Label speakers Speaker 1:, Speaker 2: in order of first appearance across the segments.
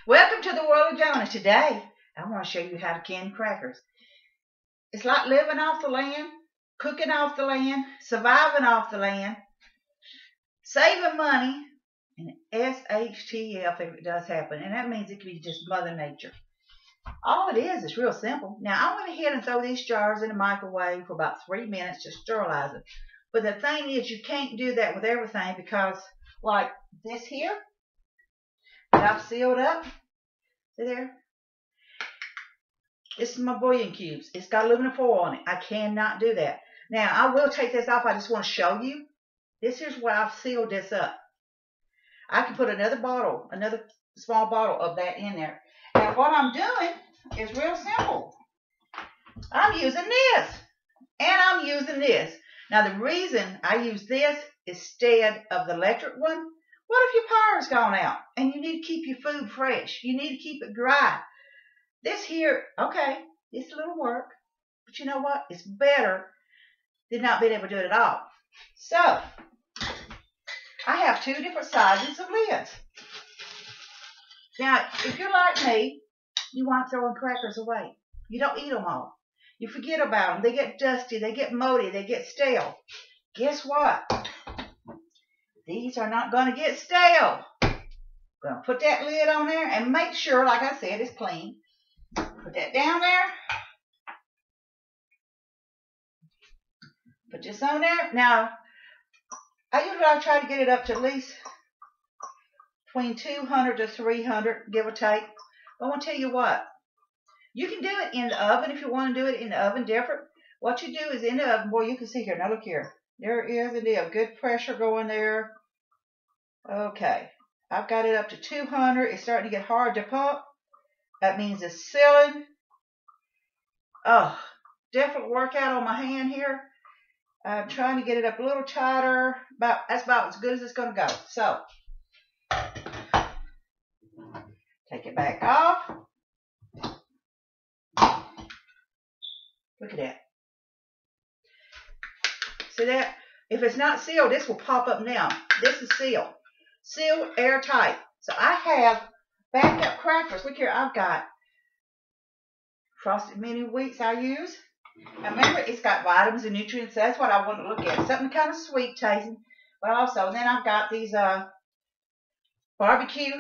Speaker 1: Welcome to the world of Jonah. Today, I want to show you how to can crackers. It's like living off the land, cooking off the land, surviving off the land, saving money, and shtf if it does happen. And that means it can be just Mother Nature. All it is real simple. Now, I went ahead and throw these jars in the microwave for about 3 minutes to sterilize it. But the thing is, you can't do that with everything because, like this here, that I've sealed up. See there? This is my bouillon cubes. It's got aluminum foil on it. I cannot do that. Now, I will take this off. I just want to show you. This is where I've sealed this up. I can put another small bottle of that in there. Now, what I'm doing is real simple. I'm using this. And I'm using this. Now, the reason I use this instead of the electric one, what if your power's gone out and you need to keep your food fresh? You need to keep it dry. This here, okay, it's a little work, but you know what? It's better than not being able to do it at all. So, I have 2 different sizes of lids. Now, if you're like me, you want throwing crackers away. You don't eat them all. You forget about them. They get dusty. They get moldy. They get stale. Guess what? These are not going to get stale. I'm going to put that lid on there and make sure, like I said, it's clean. Put that down there. Put this on there. Now, I usually try to get it up to at least between 200 to 300, give or take. But I want to tell you what. You can do it in the oven if you want to do it in the oven different. What you do is in the oven, boy, you can see here. Now look here. There is a good pressure going there. Okay. I've got it up to 200. It's starting to get hard to pump. That means it's sealing. Oh, definitely workout on my hand here. I'm trying to get it up a little tighter. That's about as good as it's going to go. So, take it back off. Look at that. See that? If it's not sealed, this will pop up now. This is sealed. Sealed, airtight. So I have backup crackers. Look here, I've got frosted mini wheats I use. Now remember, it's got vitamins and nutrients. So that's what I want to look at. Something kind of sweet tasting. But also, then I've got these barbecue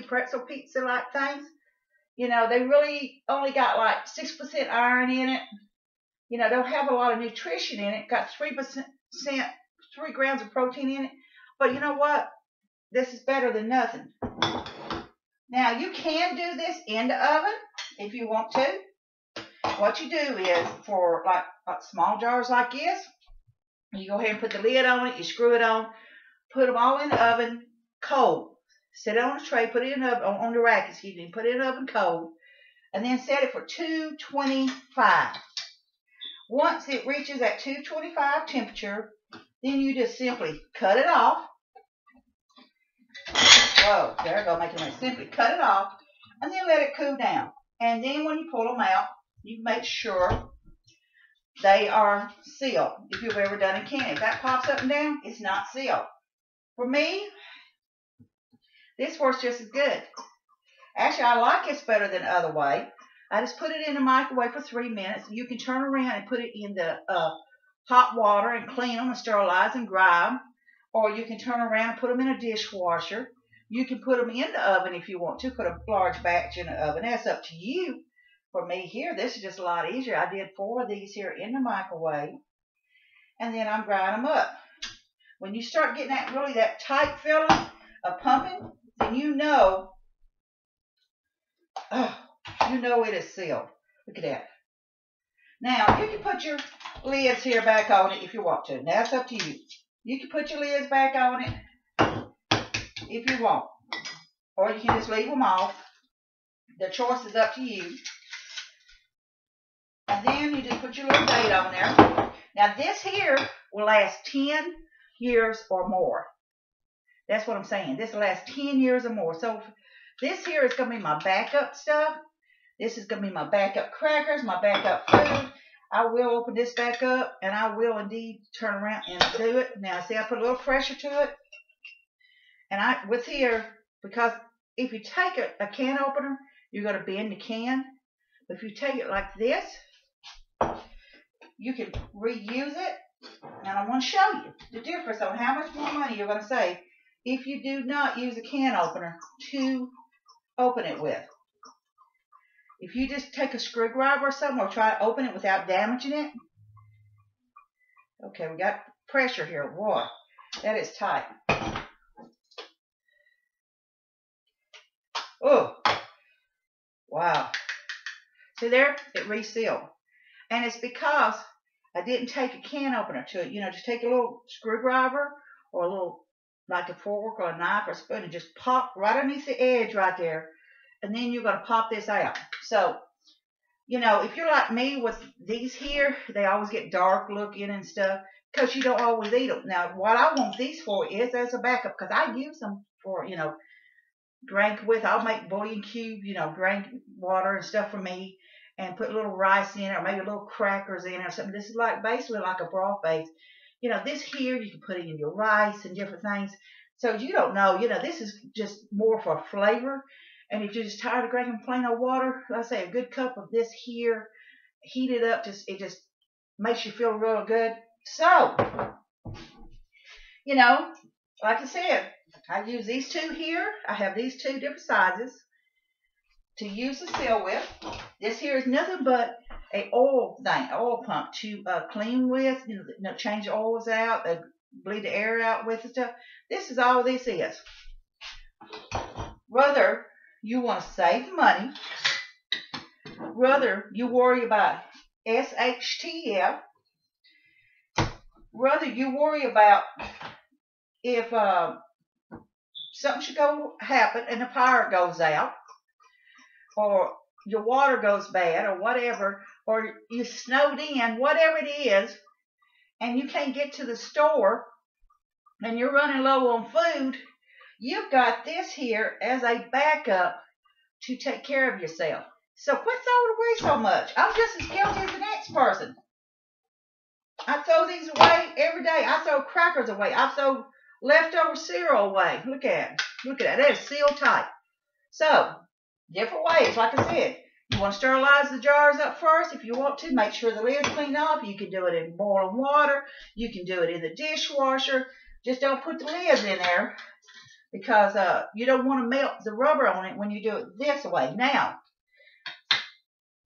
Speaker 1: pretzel pizza like things. You know, they really only got like 6% iron in it. You know, don't have a lot of nutrition in it. Got 3 grams of protein in it. But you know what? This is better than nothing. Now, you can do this in the oven if you want to. What you do is, for like small jars like this, you go ahead and put the lid on it. You screw it on. Put them all in the oven cold. Set it on a tray. Put it in the oven, on the rack, excuse me. Put it in the oven cold. And then set it for 225. Once it reaches that 225 temperature, then you just simply cut it off. Whoa, there I go, making it. Simply cut it off, and then let it cool down. And then when you pull them out, you make sure they are sealed. If you've ever done a canning, if that pops up and down, it's not sealed. For me, this works just as good. Actually, I like this better than the other way. I just put it in the microwave for 3 minutes. You can turn around and put it in the hot water and clean them and sterilize and dry them. Or you can turn around and put them in a dishwasher. You can put them in the oven if you want to. Put a large batch in the oven. That's up to you. For me here, this is just a lot easier. I did 4 of these here in the microwave. And then I'm grinding them up. When you start getting that tight feeling of pumping, then you know it is sealed. Look at that. Now, you can put your lids here back on it if you want to. Now, that's up to you. You can put your lids back on it if you want. Or you can just leave them off. The choice is up to you. And then you just put your little date on there. Now, this here will last 10 years or more. That's what I'm saying. This will last 10 years or more. So, this here is going to be my backup stuff. This is going to be my backup crackers, my backup food. I will open this back up, and I will indeed turn around and do it. Now, see, I put a little pressure to it. And with here, because if you take a can opener, you're going to bend the can. But if you take it like this, you can reuse it. And I want to show you the difference on how much more money you're going to save if you do not use a can opener to open it with. If you just take a screwdriver or something, or try to open it without damaging it. Okay, we got pressure here. Boy, that is tight. Oh, wow. See there? It resealed. And it's because I didn't take a can opener to it. You know, just take a little screwdriver or a little, like a fork or a knife or a spoon, and just pop right underneath the edge right there. And then you're going to pop this out. So, you know, if you're like me with these here, they always get dark looking and stuff because you don't always eat them. Now, what I want these for is as a backup, because I use them for, you know, drink with. I'll make bouillon cube, you know, drink water and stuff for me, and put a little rice in it, or maybe little crackers in it or something. This is like basically like a broth base. You know, this here, you can put it in your rice and different things. So you don't know, you know, this is just more for flavor. And if you're just tired of drinking plain old water, like I say, a good cup of this here, heat it up, it just makes you feel real good. So, you know, like I said, I use these two here. I have these two different sizes to use the seal with. This here is nothing but a oil pump to clean with, you know, change the oils out, bleed the air out with and stuff. This is all this is. Whether you want to save money, whether you worry about shtf, whether you worry about if something should happen and the power goes out, or your water goes bad, or whatever, or you snowed in, whatever it is, and you can't get to the store, and you're running low on food, you've got this here as a backup to take care of yourself. So quit throwing away so much. I'm just as guilty as the next person. I throw these away every day. I throw crackers away. I throw leftover cereal away. Look at it. Look at that. That is sealed tight. So, different ways. Like I said, you want to sterilize the jars up first. If you want to, make sure the lid's cleaned off. You can do it in boiling water. You can do it in the dishwasher. Just don't put the lids in there, because you don't want to melt the rubber on it when you do it this way. Now,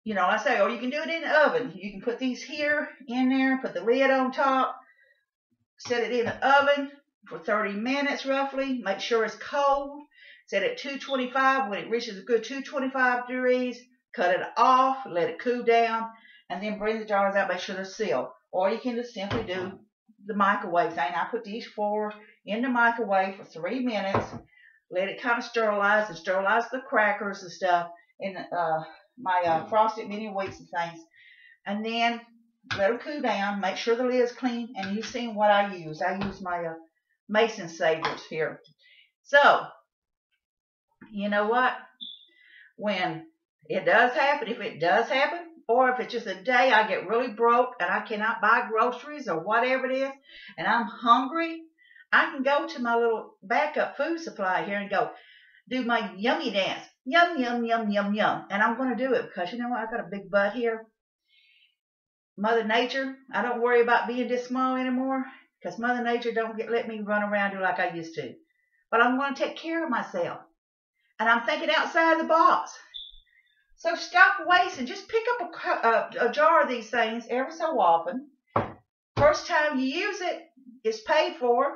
Speaker 1: you know, I say, or you can do it in the oven. You can put these here in there, put the lid on top, set it in the oven for 30 minutes roughly. Make sure it's cold. Set it at 225. When it reaches a good 225 degrees, cut it off, let it cool down, and then bring the jars out. Make sure they're sealed. Or you can just simply do the microwave thing. I put these 4 in the microwave for 3 minutes. Let it kind of sterilize, and sterilize the crackers and stuff in my frosted mini wheats and things. And then let them cool down. Make sure the lid's clean. And you've seen what I use. I use my Mason Savers here. So, you know what? When it does happen, if it does happen, or if it's just a day I get really broke and I cannot buy groceries or whatever it is, and I'm hungry, I can go to my little backup food supply here and go do my yummy dance. Yum, yum, yum, yum, yum. And I'm going to do it because, you know what? I got a big butt here. Mother Nature, I don't worry about being this small anymore, because Mother Nature don't let me run around do like I used to. But I'm going to take care of myself. And I'm thinking outside the box. So stop wasting. Just pick up a jar of these things every so often. First time you use it, it's paid for.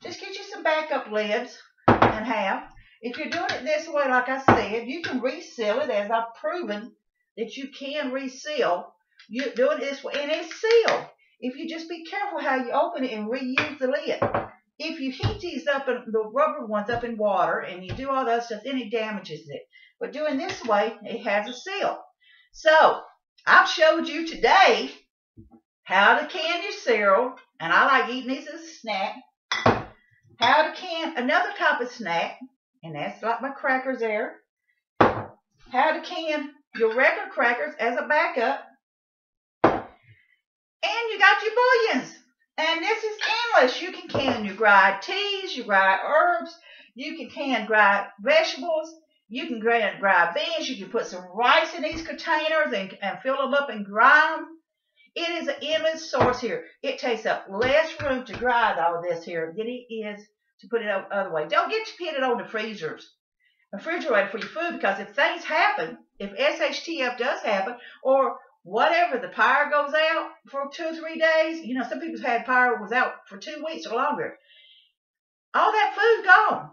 Speaker 1: Just get you some backup lids and have. If you're doing it this way, like I said, you can reseal it, as I've proven that you can reseal. You're doing it this way, and it's sealed. If you just be careful how you open it and reuse the lid. If you heat these up, the rubber ones up in water, and you do all that stuff, then it damages it. But doing this way, it has a seal. So, I've showed you today how to can your cereal, and I like eating these as a snack. How to can another type of snack, and that's like my crackers there. How to can your regular crackers as a backup. And you got your bouillons. And this is endless. You can can your dried teas, your dried herbs, You can can dry vegetables. You can dry beans. You can put some rice in these containers and fill them up and grind them. It is an endless source here. It takes up less room to dry all this here than it is to put it out other way. Don't get to put it on the refrigerator for your food, because if things happen, if shtf does happen, or whatever, the power goes out for 2 or 3 days. You know, some people's had power was out for 2 weeks or longer. All that food's gone.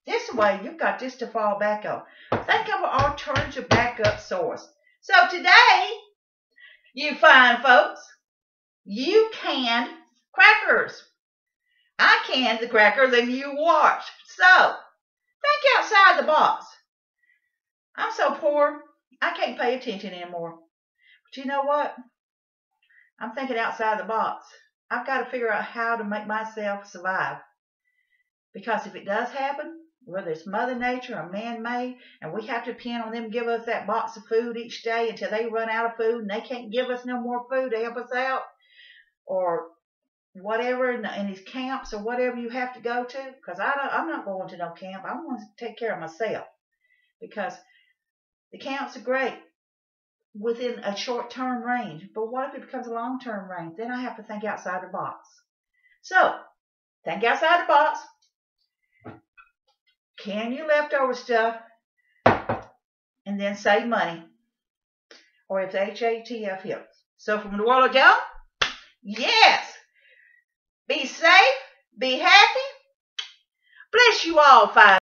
Speaker 1: This way, you've got this to fall back on. Think of an alternative backup source. So today, you fine folks, you canned crackers. I canned the crackers and you watched. So, think outside the box. I'm so poor, I can't pay attention anymore. But you know what? I'm thinking outside the box. I've got to figure out how to make myself survive. Because if it does happen, whether it's Mother Nature or man-made, and we have to depend on them to give us that box of food each day until they run out of food and they can't give us no more food to help us out, or whatever in these camps or whatever you have to go to, because I'm not going to no camp. I want to take care of myself, because the camps are great within a short-term range, but what if it becomes a long-term range? Then I have to think outside the box. So, think outside the box. Can your leftover stuff and then save money, or if the shtf helps. So from the world of Joe, yes, be safe, be happy. Bless you all, fine.